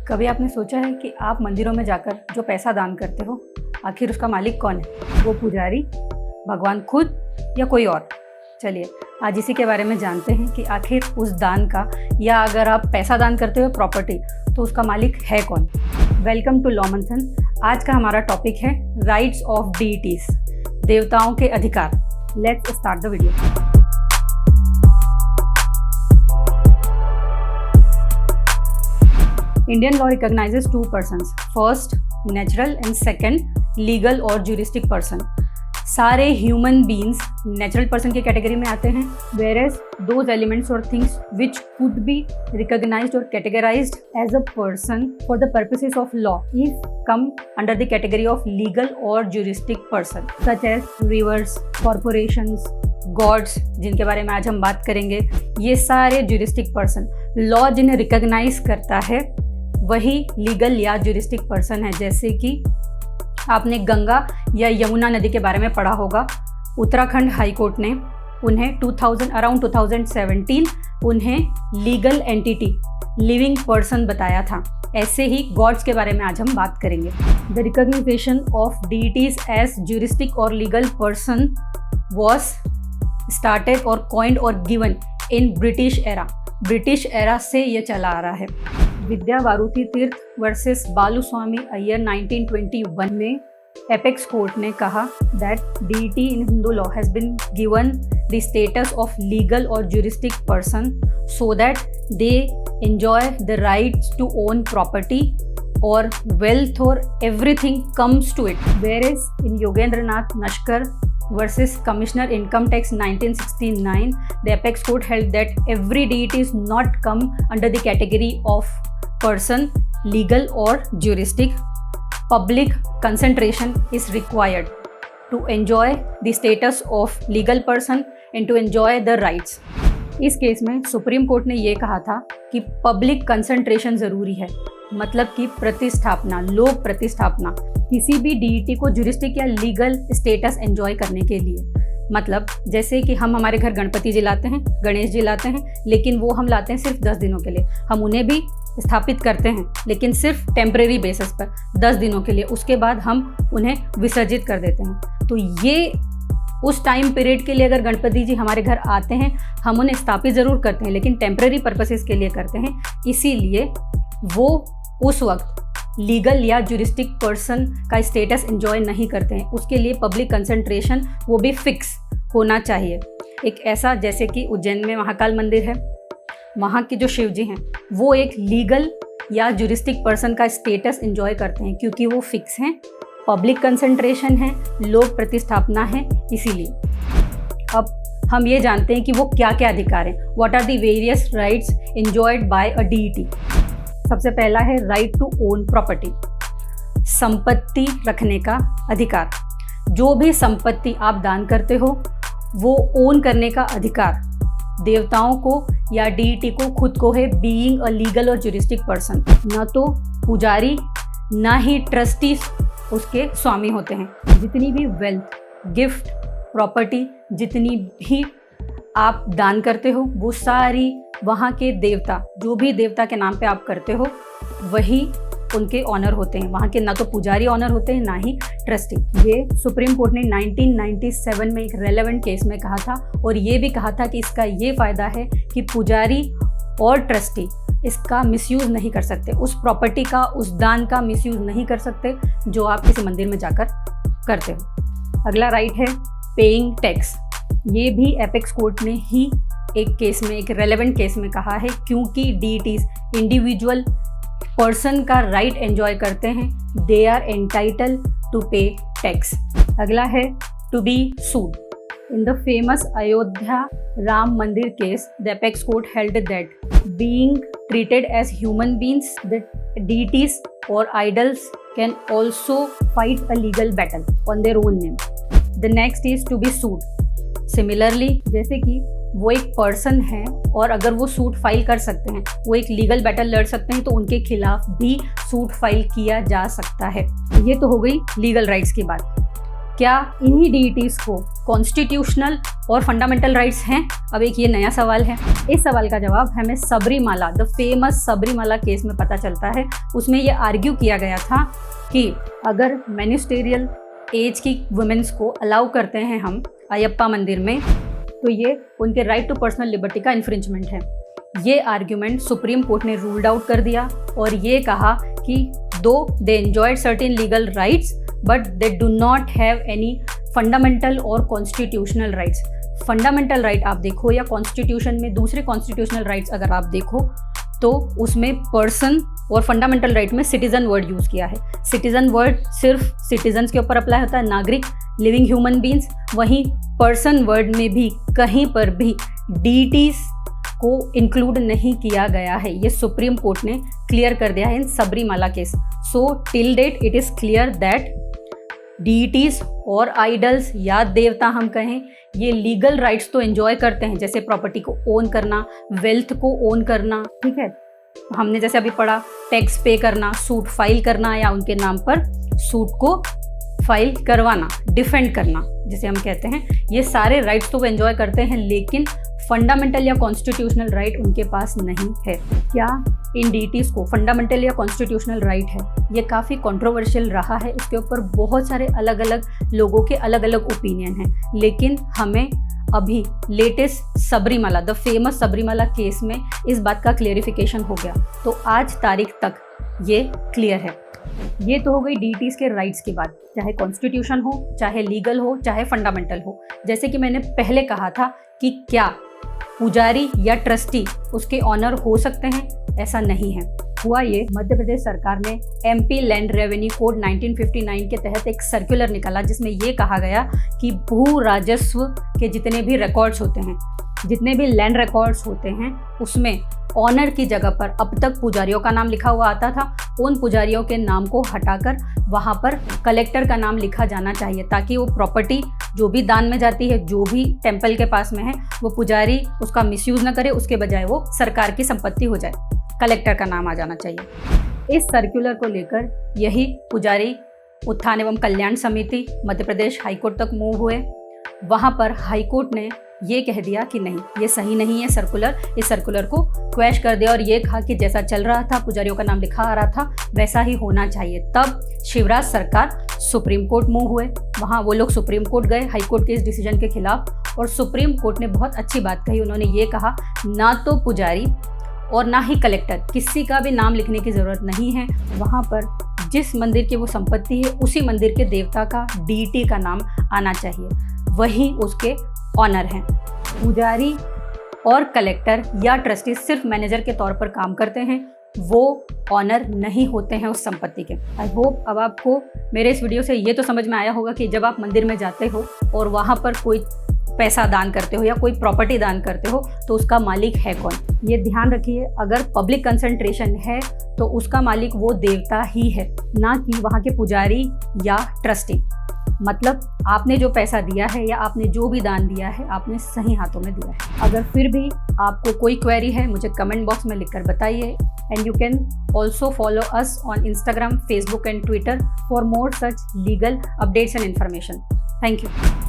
कभी आपने सोचा है कि आप मंदिरों में जाकर जो पैसा दान करते हो, आखिर उसका मालिक कौन है? वो पुजारी, भगवान खुद या कोई और? चलिए आज इसी के बारे में जानते हैं कि आखिर उस दान का, या अगर आप पैसा दान करते हो प्रॉपर्टी, तो उसका मालिक है कौन। वेलकम टू लॉ मंथन। आज का हमारा टॉपिक है राइट्स ऑफ डीटीज, देवताओं के अधिकार। Let's start the video. Indian law recognizes two persons, first natural and second legal or juristic person. सारे human beings natural person की category में आते हैं, whereas those elements or things which could be recognized or categorized as a person for the purposes of law is come under the category of legal or juristic person, such as rivers, corporations, gods, जिनके बारे में आज हम बात करेंगे। ये सारे juristic person, law जिन्हें रिकॉग्नाइज करता है वही लीगल या ज्यूरिस्टिक पर्सन है। जैसे कि आपने गंगा या यमुना नदी के बारे में पढ़ा होगा। उत्तराखंड हाई कोर्ट ने उन्हें अराउंड 2017 उन्हें लीगल एंटिटी, लिविंग पर्सन बताया था। ऐसे ही गॉड्स के बारे में आज हम बात करेंगे। The रिकॉग्निजेशन of deities as juristic और लीगल पर्सन वॉज स्टार्टेड और कॉइंड और given in British era. British era से ये चला आ रहा है। विद्या वारुथी तीर्थ वर्सेस बालूस्वामी अय्यर 1921 में एपेक्स कोर्ट ने कहा that deity in Hindu law has been given the status of legal और juristic person so that they enjoy the rights to own property और वेल्थ और everything comes to it. Whereas in Yogendranath Naskar versus Commissioner Income Tax 1969, the Apex Court held that every deity is not come under the category of person, legal or juristic. Public concentration is required to enjoy the status of legal person and to enjoy the rights. इस case में supreme court ने ये कहा था कि public concentration ज़रूरी है, मतलब कि प्रतिस्थापना, लोक प्रतिस्थापना किसी भी डीटी को ज्यूरिस्टिक या लीगल स्टेटस एंजॉय करने के लिए। मतलब जैसे कि हम हमारे घर गणपति जी लाते हैं, गणेश जी लाते हैं, लेकिन वो हम लाते हैं सिर्फ 10 दिनों के लिए। हम उन्हें भी स्थापित करते हैं लेकिन सिर्फ टेम्परेरी बेसिस पर 10 दिनों के लिए, उसके बाद हम उन्हें विसर्जित कर देते हैं। तो ये उस टाइम पीरियड के लिए अगर गणपति जी हमारे घर आते हैं, हम उन्हें स्थापित ज़रूर करते हैं लेकिन टेम्परेरी पर्पसेस के लिए करते हैं। इसीलिए वो उस वक्त लीगल या ज्यूरिस्टिक पर्सन का स्टेटस एंजॉय नहीं करते हैं। उसके लिए पब्लिक कंसंट्रेशन वो भी फिक्स होना चाहिए। एक ऐसा, जैसे कि उज्जैन में महाकाल मंदिर है, वहाँ के जो शिव जी हैं वो एक लीगल या ज्यूरिस्टिक पर्सन का स्टेटस एंजॉय करते हैं क्योंकि वो फिक्स हैं, पब्लिक कंसंट्रेशन है, लोक प्रतिस्थापना है। इसीलिए अब हम ये जानते हैं कि वो क्या क्या अधिकार हैं। What are the various rights enjoyed by a deity. सबसे पहला है राइट टू ओन प्रॉपर्टी, संपत्ति रखने का अधिकार। जो भी संपत्ति आप दान करते हो वो ओन करने का अधिकार देवताओं को या डीटी को खुद को है, बीइंग अ लीगल और ज्यूरिस्टिक पर्सन। न तो पुजारी ना ही ट्रस्टी उसके स्वामी होते हैं। जितनी भी वेल्थ, गिफ्ट, प्रॉपर्टी, जितनी भी आप दान करते हो वो सारी वहाँ के देवता, जो भी देवता के नाम पे आप करते हो वही उनके ऑनर होते हैं। वहाँ के ना तो पुजारी ऑनर होते हैं ना ही ट्रस्टी। ये सुप्रीम कोर्ट ने 1997 में एक रेलेवेंट केस में कहा था और ये भी कहा था कि इसका ये फ़ायदा है कि पुजारी और ट्रस्टी इसका मिसयूज़ नहीं कर सकते, उस प्रॉपर्टी का, उस दान का मिसयूज़ नहीं कर सकते जो आप किसी मंदिर में जाकर करते हो। अगला राइट है पेइंग टैक्स। ये भी एपेक्स कोर्ट ने ही एक केस में, एक रेलेवेंट केस में कहा है क्योंकि डीटीज इंडिविजुअल पर्सन का राइट एंजॉय करते हैं, they are entitle to pay tax. अगला है to be sued. In the famous Ayodhya Ram Mandir case, the apex court held that being treated as human beings, the deities or idols can also fight a legal battle on their own name. The next is to be sued. Similarly, जैसे कि वो एक person है और अगर वो suit file कर सकते हैं, वो एक लीगल बैटल लड़ सकते हैं, तो उनके खिलाफ भी सूट फाइल किया जा सकता है। ये तो हो गई लीगल राइट्स की बात। क्या इन्हीं डीईटीज को कॉन्स्टिट्यूशनल और फंडामेंटल राइट्स हैं? अब एक ये नया सवाल है। इस सवाल का जवाब हमें Sabarimala, the famous Sabarimala case में पता चलता है। उसमें ये आर्ग्यू किया गया था कि अगर मिनिस्टेरियल एज की वुमेन्स को अलाउ करते हैं हम अयप्पा मंदिर में, तो ये उनके राइट टू पर्सनल लिबर्टी का इन्फ्रिंजमेंट है। ये आर्ग्यूमेंट सुप्रीम कोर्ट ने रूल्ड आउट कर दिया और ये कहा कि though they enjoyed certain legal rights but they do not have any fundamental और कॉन्स्टिट्यूशनल राइट्स। फंडामेंटल राइट आप देखो या कॉन्स्टिट्यूशन में दूसरे कॉन्स्टिट्यूशनल राइट्स अगर आप देखो तो उसमें पर्सन और फंडामेंटल राइट में सिटीजन वर्ड यूज़ किया है। सिटीजन वर्ड सिर्फ सिटीजन्स के ऊपर अप्लाई होता है, नागरिक, लिविंग ह्यूमन बींग्स। वहीं पर्सन वर्ड में भी कहीं पर भी डीईटीज को इंक्लूड नहीं किया गया है। ये सुप्रीम कोर्ट ने क्लियर कर दिया है in Sabarimala case. So till date it is clear that deities और आइडल्स या देवता हम कहें, ये लीगल राइट्स तो एंजॉय करते हैं, जैसे प्रॉपर्टी को ओन करना, वेल्थ को ओन करना, ठीक है। हमने जैसे अभी पढ़ा टैक्स पे करना, सूट फाइल करना या उनके नाम पर सूट को फाइल करवाना, डिफेंड करना जिसे हम कहते हैं, ये सारे राइट्स तो वो एंजॉय करते हैं, लेकिन फंडामेंटल या कॉन्स्टिट्यूशनल राइट उनके पास नहीं है। क्या इन डीईटीज को फंडामेंटल या कॉन्स्टिट्यूशनल राइट है? ये काफ़ी कंट्रोवर्शियल रहा है। इसके ऊपर बहुत सारे अलग अलग लोगों के अलग अलग ओपिनियन हैं, लेकिन हमें अभी latest Sabarimala, the famous Sabarimala case में इस बात का क्लियरिफिकेशन हो गया। तो आज तारीख तक ये क्लियर है। ये तो हो गई डीईटीज के राइट्स की बात, चाहे कॉन्स्टिट्यूशन हो, चाहे लीगल हो, चाहे फंडामेंटल हो। जैसे कि मैंने पहले कहा था कि क्या पुजारी या ट्रस्टी उसके ऑनर हो सकते हैं? ऐसा नहीं है। हुआ ये, मध्य प्रदेश सरकार ने एमपी लैंड रेवेन्यू कोड 1959 के तहत एक सर्कुलर निकाला जिसमें ये कहा गया कि भू राजस्व के जितने भी रिकॉर्ड्स होते हैं, जितने भी लैंड रिकॉर्ड्स होते हैं, उसमें ऑनर की जगह पर अब तक पुजारियों का नाम लिखा हुआ आता था। उन पुजारियों के नाम को हटाकर वहाँ पर कलेक्टर का नाम लिखा जाना चाहिए, ताकि वो प्रॉपर्टी जो भी दान में जाती है, जो भी टेम्पल के पास में है, वो पुजारी उसका मिसयूज़ न करे, उसके बजाय वो सरकार की संपत्ति हो जाए। कलेक्टर का नाम आ जाना चाहिए। इस सर्कुलर को लेकर यही पुजारी उत्थान एवं कल्याण समिति मध्य प्रदेश हाईकोर्ट तक मूव हुए। वहाँ पर हाईकोर्ट ने ये कह दिया कि नहीं, ये सही नहीं है सर्कुलर। इस सर्कुलर को क्वैश कर दिया और ये कहा कि जैसा चल रहा था, पुजारियों का नाम लिखा आ रहा था, वैसा ही होना चाहिए। तब शिवराज सरकार सुप्रीम कोर्ट मूव हुए। वहाँ वो लोग सुप्रीम कोर्ट गए हाई कोर्ट के इस डिसीजन के खिलाफ, और सुप्रीम कोर्ट ने बहुत अच्छी बात कही। उन्होंने ये कहा ना तो पुजारी और ना ही कलेक्टर, किसी का भी नाम लिखने की ज़रूरत नहीं है। वहाँ पर जिस मंदिर की वो संपत्ति है, उसी मंदिर के देवता का, डीईटी का नाम आना चाहिए, वही उसके ऑनर हैं। पुजारी और कलेक्टर या ट्रस्टी सिर्फ मैनेजर के तौर पर काम करते हैं, वो ऑनर नहीं होते हैं उस संपत्ति के। आई होप अब आपको मेरे इस वीडियो से ये तो समझ में आया होगा कि जब आप मंदिर में जाते हो और वहाँ पर कोई पैसा दान करते हो या कोई प्रॉपर्टी दान करते हो, तो उसका मालिक है कौन। ये ध्यान रखिए, अगर पब्लिक कंसंट्रेशन है तो उसका मालिक वो देवता ही है, ना कि वहाँ के पुजारी या ट्रस्टी। मतलब आपने जो पैसा दिया है या आपने जो भी दान दिया है, आपने सही हाथों में दिया है। अगर फिर भी आपको कोई क्वेरी है, मुझे कमेंट बॉक्स में लिखकर बताइए। And you can also follow us on Instagram, Facebook and Twitter for more such legal updates and information. Thank you.